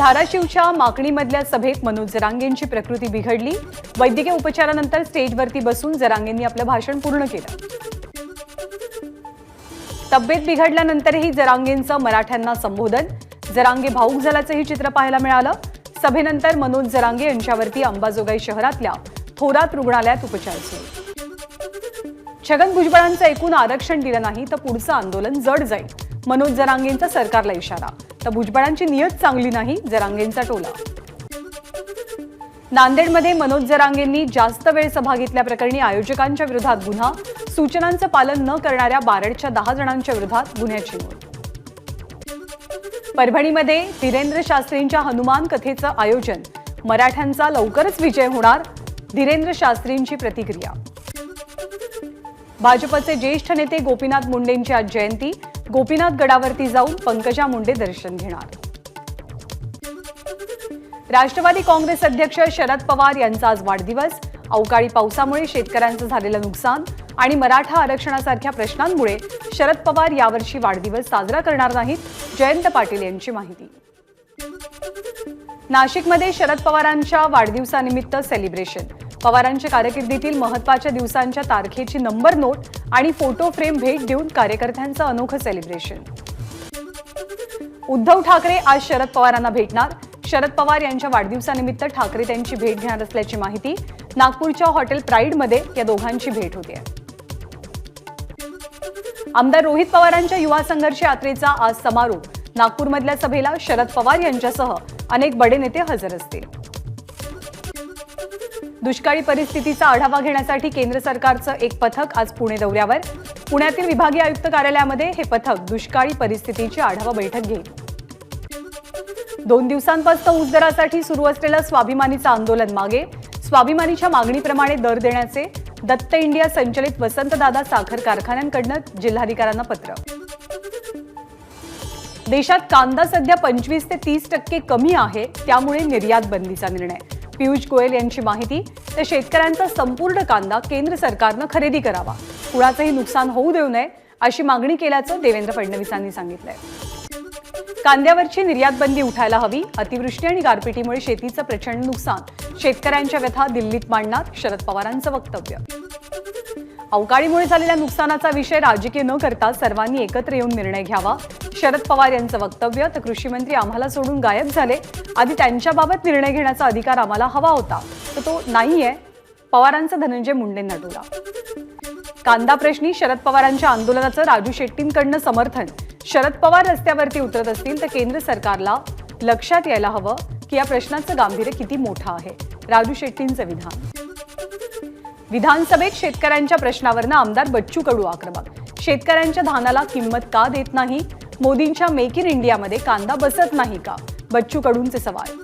धाराशिवच्या माकणीमधल्या सभेत मनोज जरांगेंची प्रकृती बिघडली। वैद्यकीय उपचारानंतर स्टेजवरती बसून जरांगेंनी आपलं भाषण पूर्ण केलं। तब्येत बिघडल्यानंतरही जरांगेंचं मराठ्यांना संबोधन। जरांगे भाऊक झाल्याचंही चित्र पाहायला मिळालं। सभेनंतर मनोज जरांगे यांच्यावरती अंबाजोगाई शहरातल्या थोरात रुग्णालयात उपचार सुरू। छगन भुजबळांचं एकूण आरक्षण दिलं नाही तर पुढचं आंदोलन जड जाईल। मनोज जरांगेंचा सरकारला इशारा। तर भुजबळांची नियत चांगली नाही, जरांगेंचा टोला। नांदेडमध्ये मनोज जरांगेंनी जास्त वेळ सभा घेतल्याप्रकरणी आयोजकांच्या विरोधात गुन्हा। सूचनांचं पालन न करणाऱ्या बारडच्या 10 जणांच्या विरोधात गुन्ह्याची नोंद। परभणीमध्ये धीरेंद्र शास्त्रींच्या हनुमान कथेचं आयोजन। मराठ्यांचा लवकरच विजय होणार, धीरेंद्र शास्त्रींची प्रतिक्रिया। भाजपचे ज्येष्ठ नेते गोपीनाथ मुंडेंची आज जयंती। गोपीनाथ गडावरती जाऊन पंकजा मुंडे दर्शन घेणार। राष्ट्रवादी काँग्रेस अध्यक्ष शरद पवार यांचा आज वाढदिवस। अवकाळी पावसामुळे शेतकऱ्यांचं झालेलं नुकसान आणि मराठा आरक्षणासारख्या प्रश्नांमुळे शरद पवार यावर्षी वाढदिवस साजरा करणार नाहीत, जयंत पाटील यांची माहिती। नाशिकमध्ये शरद पवारांच्या वाढदिवसानिमित्त सेलिब्रेशन। पवारांच्या कारकिर्दीतील महत्त्वाच्या दिवसांच्या तारखेची नंबर नोट आणि फोटो फ्रेम भेट देऊन कार्यकर्त्यांचं अनोखं सेलिब्रेशन। उद्धव ठाकरे आज शरद पवारांना भेटणार। शरद पवार यांच्या वाढदिवसानिमित्त ठाकरे त्यांची भेट घेणार असल्याची माहिती। नागपूरच्या हॉटेल प्राईडमध्ये या दोघांची भेट होते। आमदार रोहित पवारांच्या युवा संघर्ष यात्रेचा आज समारोप। नागपूरमधल्या सभेला शरद पवार यांच्यासह अनेक बडे नेते हजर असतील। दुष्काळी परिस्थितीचा आढावा घेण्यासाठी केंद्र सरकारचं एक पथक आज पुणे दौऱ्यावर। पुण्यातील विभागीय आयुक्त कार्यालयामध्ये हे पथक दुष्काळी परिस्थितीची आढावा बैठक घेईल। 2 दिवसांपासून ऊस दरासाठी सुरू असलेलं स्वाभिमानीचं आंदोलन मागे। स्वाभिमानीच्या मागणीप्रमाणे दर देण्याचे दत्त इंडिया संचलित वसंतदादा साखर कारखान्यांकडून जिल्हाधिकाऱ्यांना पत्र। देशात कांदा सध्या 25 ते 30% कमी आहे, त्यामुळे निर्यात बंदीचा निर्णय। पियुष गोयल यांची माहिती। तर शेतकऱ्यांचा संपूर्ण कांदा केंद्र सरकारनं खरेदी करावा, कुणाचंही नुकसान होऊ देऊ नये अशी मागणी केल्याचं देवेंद्र फडणवीसांनी सांगितलंय। कांद्यावरची निर्यात बंदी उठायला हवी। अतिवृष्टी आणि गारपिटीमुळे शेतीचं प्रचंड नुकसान। शेतकऱ्यांच्या व्यथा दिल्लीत मांडणार, शरद पवारांचं वक्तव्य। अवकाळीमुळे झालेल्या नुकसानाचा विषय राजकीय न करता सर्वांनी एकत्र येऊन निर्णय घ्यावा, शरद पवार यांचं वक्तव्य। तर कृषी मंत्री आम्हाला सोडून गायब झाले, आधी त्यांच्याबाबत निर्णय घेण्याचा अधिकार आम्हाला हवा होता, तर तो नाहीये, पवारांचा धनंजय मुंडेंना टोला। कांदा प्रश्नी शरद पवारांच्या आंदोलनाचं राजू शेट्टींकडनं समर्थन। शरद पवार रस्त्यावरती उतरत असतील तर केंद्र सरकारला लक्षात यायला हवं की या प्रश्नाचं गांभीर्य किती मोठं आहे, राजू शेट्टींचं विधान। विधानसभेत शेतकऱ्यांच्या प्रश्नावरनं आमदार बच्चू कडू आक्रमक। शेतकऱ्यांच्या धानाला किंमत का देत नाही? मोदींच्या मेक इन इंडियामध्ये कांदा बसत नाही का? बच्चू कडूंचे सवाल।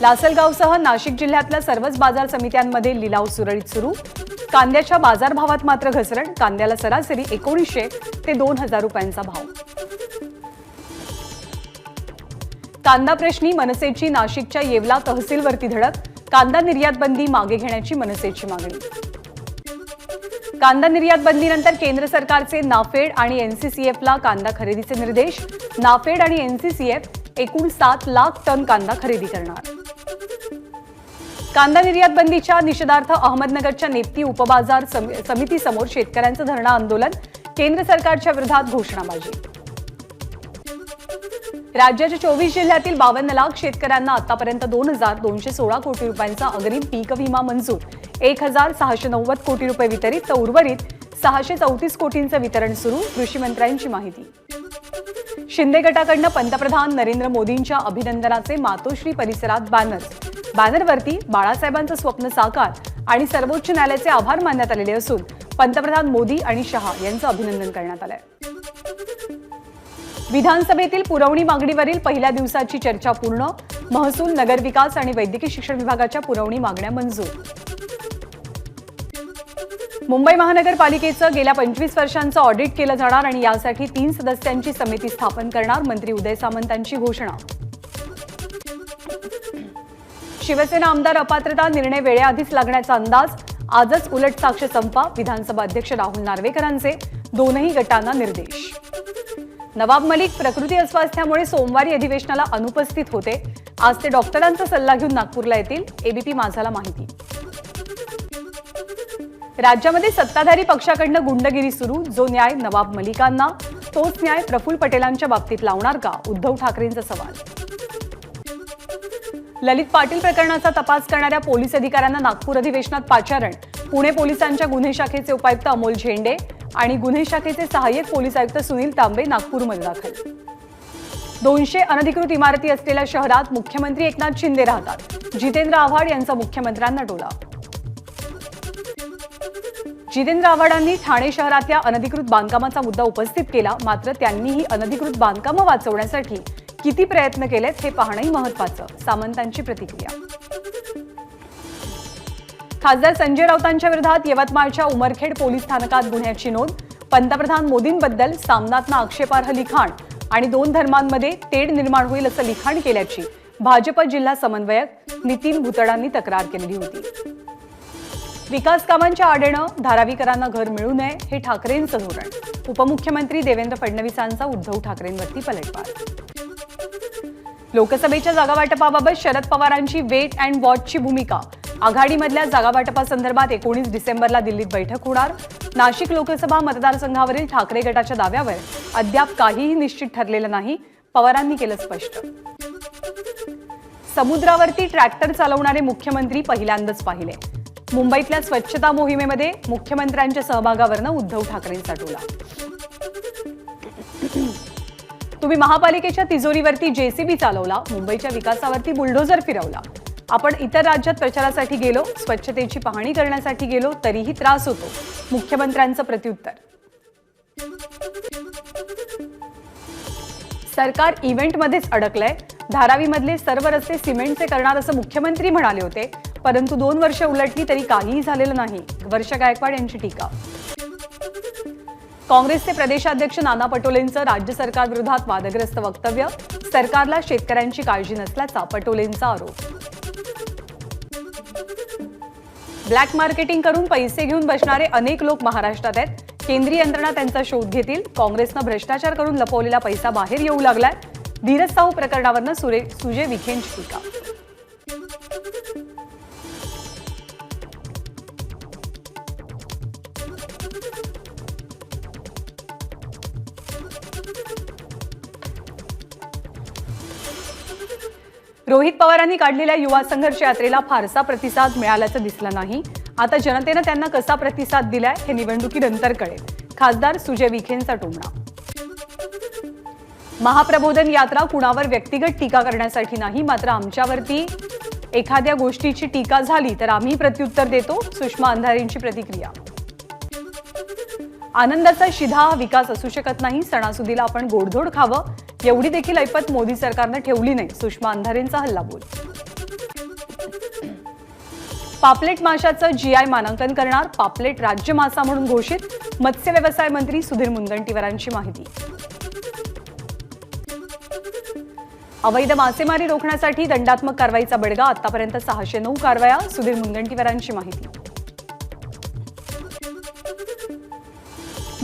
लासलगावसह नाशिक जिल्ह्यातल्या सर्वच बाजार समित्यांमध्ये लिलाव सुरळीत सुरू। कांद्याच्या बाजारभावात मात्र घसरण। कांद्याला सरासरी 1900 ते 2000 रुपयांचा भाव। कांदा प्रश्नी मनसेची नाशिकच्या येवला तहसीलवरती धडक। कांदा निर्यात बंदी मागे घेण्याची मनसेची मागणी। कांदा निर्यात बंदीनंतर केंद्र सरकारचे नाफेड आणि एनसीसीएफला कांदा खरेदीचे निर्देश। नाफेड आणि एनसीसीएफ एकूण 7 लाख टन कांदा खरेदी करणार। कांदा निर्यात बंदीच्या निषेधार्थ अहमदनगरच्या नेप्ती उपबाजार समितीसमोर शेतकऱ्यांचं धरणं आंदोलन। केंद्र सरकारच्या विरोधात घोषणाबाजी। राज्याच्या 24 जिल्ह्यातील 52 लाख शेतकऱ्यांना आतापर्यंत 2216 कोटी रुपयांचा अग्रिम पीक विमा मंजूर। 1690 कोटी रुपये वितरित, तर उर्वरित 634 कोटींचं वितरण सुरू, कृषी मंत्र्यांची माहिती। शिंदे गटाकडनं पंतप्रधान नरेंद्र मोदींच्या अभिनंदनाचे मातोश्री परिसरात बॅनरवरती बाळासाहेबांचं स्वप्न साकार आणि सर्वोच्च न्यायालयाचे आभार मानण्यात आलेले असून पंतप्रधान मोदी आणि शहा यांचं अभिनंदन करण्यात आलंय। विधानसभेतील पुरवणी मागणीवरील पहिल्या दिवसाची चर्चा पूर्ण। महसूल, नगरविकास आणि वैद्यकीय शिक्षण विभागाच्या पुरवणी मागण्या मंजूर। मुंबई महानगरपालिकेचं गेल्या 25 वर्षांचं ऑडिट केलं जाणार आणि यासाठी 3 सदस्यांची समिती स्थापन करणार, मंत्री उदय सामंतांची घोषणा। शिवसेना आमदार अपात्रता निर्णय वेळेआधीच लागण्याचा अंदाज। आजच उलट साक्ष संपा, विधानसभा अध्यक्ष राहुल नार्वेकरांचे दोनही गटांना निर्देश। नवाब मलिक प्रकृती अस्वास्थ्यामुळे सोमवारी अधिवेशनाला अनुपस्थित होते. आज ते डॉक्टरांचा सल्ला घेऊन नागपूरला येतील, एबीपी माझाला माहिती. राज्यामध्ये सत्ताधारी पक्षाकडनं गुंडगिरी सुरू. जो न्याय नवाब मलिकांना तोच न्याय प्रफुल्ल पटेलांच्या बाबतीत लावणार का? उद्धव ठाकरेंचा सवाल. ललित पाटील प्रकरणाचा तपास करणाऱ्या पोलीस अधिकाऱ्यांना नागपूर अधिवेशनात पाचारण. पुणे पोलिसांच्या गुन्हे शाखेचे उपायुक्त अमोल झेंडे आणि गुन्हे शाखेचे सहाय्यक पोलीस आयुक्त सुनील तांबे नागपूरमध्ये दाखल. 200 अनधिकृत इमारती असलेल्या शहरात मुख्यमंत्री एकनाथ शिंदे राहतात. जितेंद्र आव्हाड यांचा मुख्यमंत्र्यांना टोला. जितेंद्र आव्हाडांनी ठाणे शहरातल्या अनधिकृत बांधकामाचा मुद्दा उपस्थित केला. मात्र त्यांनी ही अनधिकृत बांधकामं वाचवण्यासाठी किती प्रयत्न केलेत हे पाहणंही महत्त्वाचं. सामंतांची प्रतिक्रिया. खासदार संजय राऊतांच्या विरोधात यवतमाळच्या उमरखेड पोलीस स्थानकात गुन्ह्याची नोंद. पंतप्रधान मोदींबद्दल सामनातनं आक्षेपार्ह लिखाण आणि 2 धर्मांमध्ये तेढ निर्माण होईल असं लिखाण केल्याची भाजप जिल्हा समन्वयक नितीन भुतडांनी तक्रार केलेली होती. विकास कामांच्या आडेनं धारावीकरांना घर मिळू नये हे ठाकरेंचं धोरण. उपमुख्यमंत्री देवेंद्र फडणवीसांचा उद्धव ठाकरेंवरती पलटवार. लोकसभेच्या जागावाटपाबाबत शरद पवारांची वेट अँड वॉचची भूमिका. आघाडीमधल्या जागावाटपासंदर्भात 19 डिसेंबरला दिल्लीत बैठक होणार. नाशिक लोकसभा मतदारसंघावरील ठाकरे गटाच्या दाव्यावर अद्याप काहीही निश्चित ठरलेलं नाही, पवारांनी केलं स्पष्ट. समुद्रावरती ट्रॅक्टर चालवणारे मुख्यमंत्री पहिल्यांदाच पाहिले. मुंबईतल्या स्वच्छता मोहिमेमध्ये मुख्यमंत्र्यांच्या सहभागावरनं उद्धव ठाकरेंचा टोला. तुम्ही महापालिकेच्या तिजोरीवरती जेसीबी चालवला, मुंबईच्या विकासावरती बुलडोझर फिरवला. आपण इतर राज्यात प्रचारासाठी गेलो, स्वच्छतेची पाहणी करण्यासाठी गेलो तरीही त्रास होतो, मुख्यमंत्र्यांचं प्रत्युत्तर. सरकार इव्हेंटमध्येच अडकलंय. धारावीमधले सर्व रस्ते सिमेंटचे करणार असं मुख्यमंत्री म्हणाले होते, परंतु 2 वर्ष उलटली तरी काहीही झालेलं नाही. वर्षा गायकवाड यांची टीका. काँग्रेसचे प्रदेशाध्यक्ष नाना पटोलेंचं राज्य सरकारविरोधात वादग्रस्त वक्तव्य. सरकारला शेतकऱ्यांची काळजी नसल्याचा पटोलेंचा आरोप. ब्लॅक मार्केटिंग करून पैसे घेऊन बसणारे अनेक लोक महाराष्ट्रात आहेत. केंद्रीय यंत्रणा त्यांचा शोध घेतील. काँग्रेसनं भ्रष्टाचार करून लपवलेला पैसा बाहेर येऊ लागलाय. धीरज साहू प्रकरणावरनं सुजय विखेंची टीका. रोहित पवारांनी काढलेल्या युवा संघर्ष यात्रेला फारसा प्रतिसाद मिळाल्याचं दिसलं नाही. आता जनतेनं त्यांना कसा प्रतिसाद दिलाय हे निवडणुकीनंतर कळेल. खासदार सुजय विखेंचा टोमणा. महाप्रबोधन यात्रा कुणावर व्यक्तिगत टीका करण्यासाठी नाही, मात्र आमच्यावरती एखाद्या गोष्टीची टीका झाली तर आम्ही प्रत्युत्तर देतो. सुषमा अंधारेंची प्रतिक्रिया. आनंदाचा शिधा हा विकास असू शकत नाही. सणासुदीला आपण गोडधोड खावं एवढी देखील ऐपत मोदी सरकारनं ठेवली नाही. सुषमा अंधारेंचा हल्लाबोल. पापलेट माशाचं जीआय मानांकन करणार. पापलेट राज्य मासा म्हणून घोषित. मत्स्य व्यवसाय मंत्री सुधीर मुनगंटीवारांची माहिती. अवैध मासेमारी रोखण्यासाठी दंडात्मक कारवाईचा बडगा. आतापर्यंत 609 कारवाया. सुधीर मुनगंटीवारांची माहिती.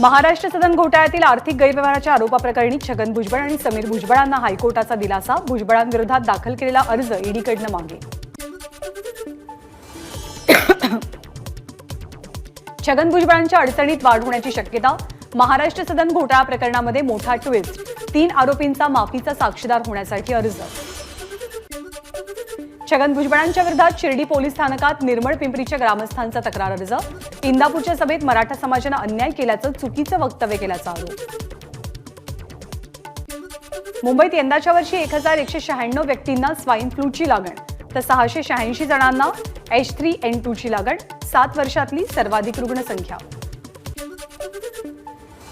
महाराष्ट्र सदन घोटाळ्यातील आर्थिक गैरव्यवहाराच्या आरोपाप्रकरणी छगन भुजबळ आणि समीर भुजबळांना हायकोर्टाचा दिलासा. भुजबळांविरोधात दाखल केलेला अर्ज ईडीकडनं मागे. छगन भुजबळांच्या अडचणीत वाढ होण्याची शक्यता. महाराष्ट्र सदन घोटाळा प्रकरणामध्ये मोठा ट्विस्ट. 3 आरोपींचा माफीचा साक्षीदार होण्यासाठी अर्ज. छगन भुजबळांच्या विरोधात शिर्डी पोलीस स्थानकात निर्मळ पिंपरीच्या ग्रामस्थांचा तक्रार अर्ज. इंदापूरच्या सभेत मराठा समाजानं अन्याय केल्याचं चुकीचं वक्तव्य केल्याचा आरोप. मुंबईत यंदाच्या वर्षी 1196 व्यक्तींना स्वाईन फ्लूची लागण, तर 686 जणांना H3N2 ची लागण. 7 वर्षातली सर्वाधिक रुग्ण संख्या.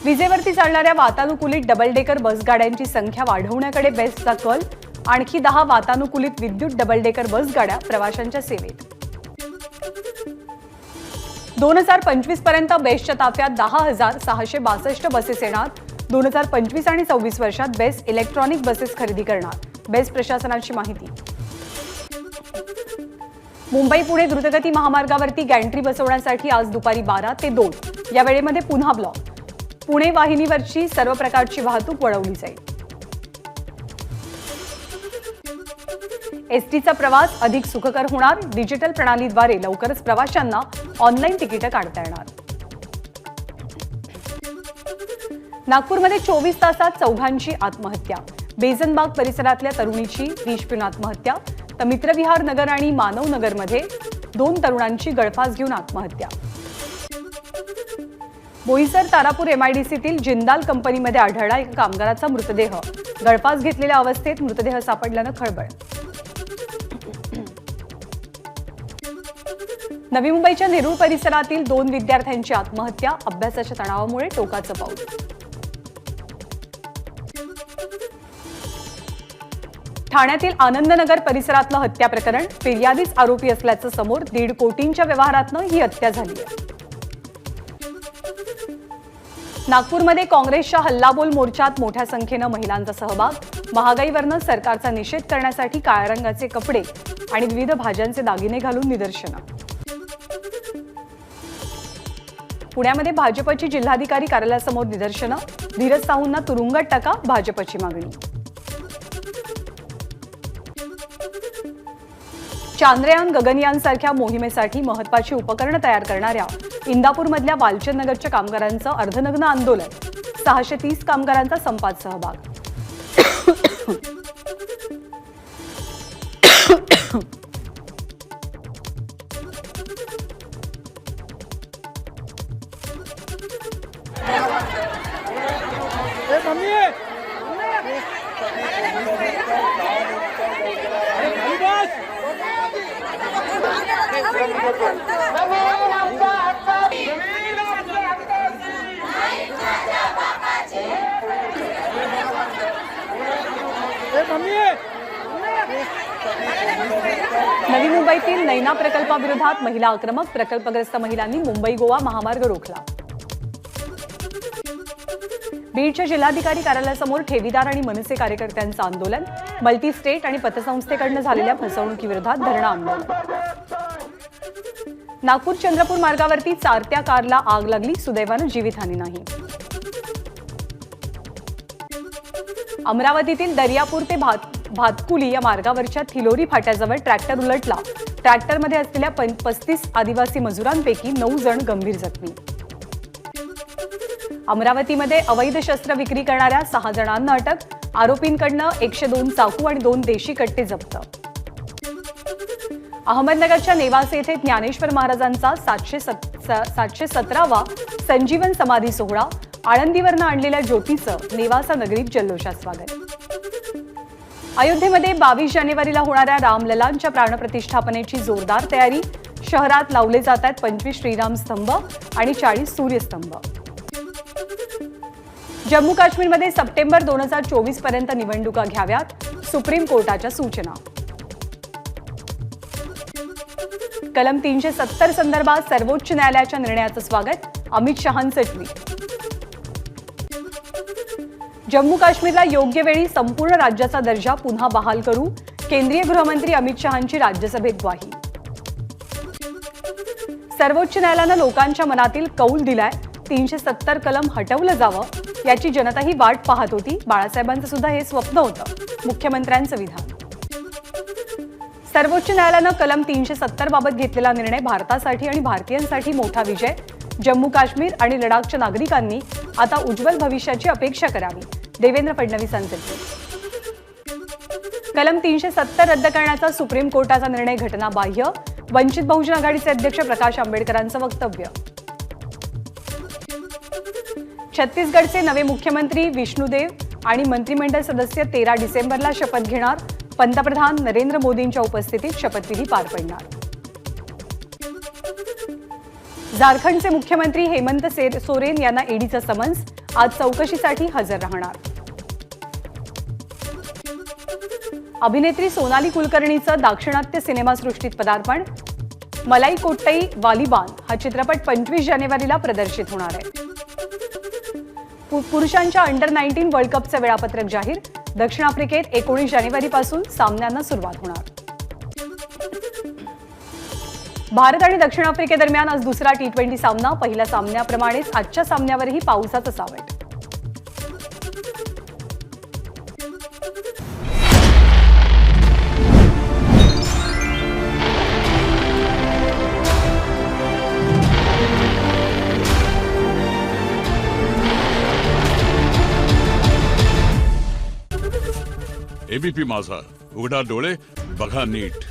विजेवरती चालणाऱ्या वातानुकूलित डबल डेकर बसगाड्यांची संख्या वाढवण्याकडे बेस्टचा कल. आणखी 10 वातानुकूलित विद्युत डबल डेकर बसगाड्या प्रवाशांच्या सेवेत. 2025 पर्यंत बेस्टच्या ताफ्यात 10,662 बसेस येणार. 2025 आणि 26 वर्षात बेस्ट इलेक्ट्रॉनिक बसेस खरेदी करणार. बेस्ट प्रशासनाची माहिती. मुंबई पुणे द्रुतगती महामार्गावरती गॅन्ट्री बसवण्यासाठी आज दुपारी 12 ते 2 या वेळेमध्ये पुन्हा ब्लॉक. पुणे वाहिनीवरची सर्व प्रकारची वाहतूक वळवली जाईल. एसटीचा प्रवास अधिक सुखकर होणार. डिजिटल प्रणालीद्वारे लवकरच प्रवाशांना ऑनलाईन तिकीट काढता येणार. नागपूरमध्ये 24 तासात चौघांची आत्महत्या. बेझनबाग परिसरातल्या तरुणीची विष पिऊन आत्महत्या, तर मित्रविहार नगर आणि मानव नगरमध्ये 2 तरुणांची गळफास घेऊन आत्महत्या. बोईसर तारापूर एमआयडीसीतील जिंदाल कंपनीमध्ये आढळला एका कामगाराचा मृतदेह. गळफास घेतलेल्या अवस्थेत मृतदेह सापडल्यानं खळबळ. नवी मुंबईच्या नेरूळ परिसरातील 2 विद्यार्थ्यांची आत्महत्या. अभ्यासाच्या तणावामुळे टोकाचं पाऊल. ठाण्यातील आनंदनगर परिसरातलं हत्या प्रकरण. फिर्यादीच आरोपी असल्याचं समोर. 1.5 कोटींच्या व्यवहारातनं ही हत्या झाली आहे. नागपूरमध्ये काँग्रेसच्या हल्लाबोल मोर्चात मोठ्या संख्येनं महिलांचा सहभाग. महागाईवरनं सरकारचा निषेध करण्यासाठी काळ्या रंगाचे कपडे आणि विविध भाज्यांचे दागिने घालून निदर्शनं. पुण्यामध्ये भाजपची जिल्हाधिकारी कार्यालयासमोर निदर्शनं. धीरज साहूंना तुरुंगात टाका, भाजपची मागणी. चांद्रयान गगनयानसारख्या मोहिमेसाठी महत्त्वाची उपकरणं तयार करणाऱ्या इंदापूरमधल्या वालचंद नगरच्या कामगारांचं अर्धनग्न आंदोलन. 630 कामगारांचा संपात सहभाग. नवी मुंबईतील नैना प्रकल्पाविरोधात महिला आक्रमक. प्रकल्पग्रस्त महिलांनी मुंबई गोवा महामार्ग रोखला. बीडच्या जिल्हाधिकारी कार्यालयासमोर ठेवीदार आणि मनसे कार्यकर्त्यांचं आंदोलन. मल्टी स्टेट आणि पतसंस्थेकडनं झालेल्या फसवणुकीविरोधात धरणं आंदोलन. नागपूर चंद्रपूर मार्गावरती चारत्या कारला आग लागली. सुदैवानं जीवितहानी नाही. अमरावतीतील दर्यापूर ते भातकुली या मार्गावरच्या थिलोरी फाट्याजवळ ट्रॅक्टर उलटला. ट्रॅक्टरमध्ये असलेल्या 35 आदिवासी मजुरांपैकी 9 जण गंभीर जखमी. अमरावतीमध्ये अवैध शस्त्र विक्री करणाऱ्या 6 जणांना अटक. आरोपींकडनं 102 चाकू आणि 2 देशी कट्टे जप्त. अहमदनगरच्या नेवासे येथे ज्ञानेश्वर महाराजांचा 717वा संजीवन समाधी सोहळा. आळंदीवरनं आणलेल्या ज्योतीचं नेवासा नगरीत जल्लोषात स्वागत. अयोध्येमध्ये 22 जानेवारीला होणाऱ्या रामललांच्या प्राणप्रतिष्ठापनेची जोरदार तयारी. शहरात लावले जात आहेत 25 श्रीराम स्तंभ आणि 40 सूर्यस्तंभ. जम्मू काश्मीरमध्ये सप्टेंबर 2024 पर्यंत निवडणुका घ्याव्यात. सुप्रीम कोर्टाच्या सूचना. कलम 370 संदर्भात सर्वोच्च न्यायालयाच्या निर्णयाचं स्वागत. अमित शहांचं ट्विट. जम्मू काश्मीरला योग्य वेळी संपूर्ण राज्याचा दर्जा पुन्हा बहाल करू. केंद्रीय गृहमंत्री अमित शहांची राज्यसभेत ग्वाही. सर्वोच्च न्यायालयानं लोकांच्या मनातील कौल दिलाय. 370 कलम हटवलं जावं याची जनता ही वाट पाहत होती. बाळासाहेबांचं सुद्धा हे स्वप्न होतं. मुख्यमंत्र्यांचं विधान. सर्वोच्च न्यायालयानं कलम 370 बाबत घेतलेला निर्णय भारतासाठी आणि भारतीयांसाठी मोठा विजय. जम्मू काश्मीर आणि लडाखच्या नागरिकांनी आता उज्ज्वल भविष्याची अपेक्षा करावी. देवेंद्र फडणवीसांचे ट्विट. कलम 370 रद्द करण्याचा सुप्रीम कोर्टाचा निर्णय घटनाबाह्य. वंचित बहुजन आघाडीचे अध्यक्ष प्रकाश आंबेडकरांचं वक्तव्य. छत्तीसगडचे नवे मुख्यमंत्री विष्णुदेव आणि मंत्रिमंडळ सदस्य 13 डिसेंबरला शपथ घेणार. पंतप्रधान नरेंद्र मोदींच्या उपस्थितीत शपथविधी पार पडणार. झारखंडचे मुख्यमंत्री हेमंत सोरेन यांना ईडीचं समन्स. आज चौकशीसाठी हजर राहणार. अभिनेत्री सोनाली कुलकर्णीचं दाक्षिणात्य सिनेमासृष्टीत पदार्पण. मलाई कोट्टई वालिबान हा चित्रपट 25 जानेवारीला प्रदर्शित होणार आहे. पुरुषांच्या अंडर 19 वर्ल्ड कपचं वेळापत्रक जाहीर. दक्षिण आफ्रिकेत 19 जानेवारीपासून सामन्यांना सुरुवात होणार. भारत आणि दक्षिण आफ्रिकेदरम्यान आज दुसरा T20 सामना. पहिल्या सामन्याप्रमाणेच आजच्या सामन्यावरही पावसाचं सावट. एबीपी माझा, उघडा डोळे बघा नीट.